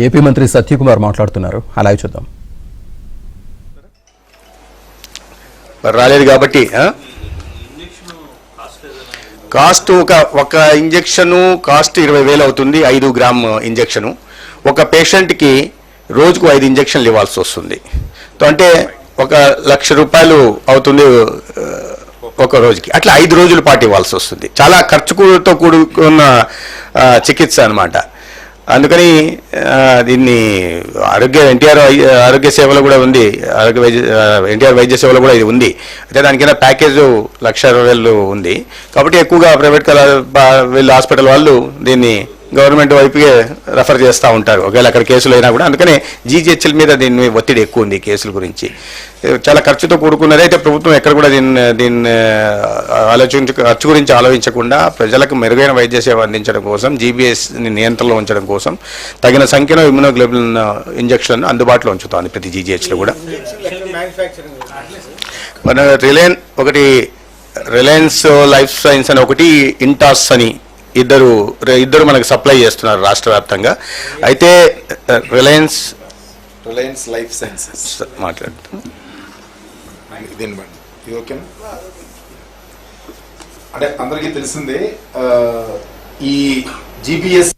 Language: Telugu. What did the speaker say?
ఏపీ మంత్రి సత్యకుమార్ మాట్లాడుతున్నారు, అలాగే చూద్దాం. రాలేదు కాబట్టి కాస్ట్ ఒక ఇంజెక్షను కాస్ట్ 20,000 అవుతుంది. 5 గ్రామ్ ఇంజెక్షను. ఒక పేషెంట్కి రోజుకు 5 ఇంజెక్షన్లు ఇవ్వాల్సి వస్తుంది. అంటే 1,00,000 రూపాయలు అవుతుంది ఒక రోజుకి. అట్లా 5 రోజుల పాటు ఇవ్వాల్సి వస్తుంది. చాలా ఖర్చుతో కూడుకున్న చికిత్స అన్నమాట. అందుకని దీన్ని ఎన్టీఆర్ ఆరోగ్య సేవలో కూడా ఉంది, ఎన్టీఆర్ వైద్య సేవలో కూడా ఇది ఉంది. అయితే దానికైనా ప్యాకేజ్ 1,20,000 ఉంది. కాబట్టి ఎక్కువగా ప్రైవేట్ వీళ్ళు హాస్పిటల్ వాళ్ళు దీన్ని గవర్నమెంట్ వైపుకే రెఫర్ చేస్తూ ఉంటారు ఒకవేళ అక్కడ కేసులు అయినా కూడా. అందుకనే జీజీహెచ్ఎల్ మీద దీని ఒత్తిడి ఎక్కువ ఉంది. కేసుల గురించి చాలా ఖర్చుతో కూడుకున్నది. అయితే ప్రభుత్వం ఎక్కడ కూడా దీన్ని ఖర్చు గురించి ఆలోచించకుండా ప్రజలకు మెరుగైన వైద్య సేవ అందించడం కోసం, జీబీఎస్ని నియంత్రణలో ఉంచడం కోసం తగిన సంఖ్యలో ఇమ్యునోగ్లోబులిన్ ఇంజక్షన్లను అందుబాటులో ఉంచుతోంది ప్రతి జీజీహెచ్లో కూడా. మన రిలయన్స్ లైఫ్ సైన్స్ అని ఒకటి, ఇంటాస్ అని ఇద్దరు మనకు సప్లై చేస్తున్నారు రాష్ట్ర వ్యాప్తంగా. అయితే రిలయన్స్ లైఫ్ సైన్సెస్ మాట్లాడుతున్నాం. ఇది ఓకేనా? అంటే అందరికీ తెలిసిందే, ఈ జీబీఎస్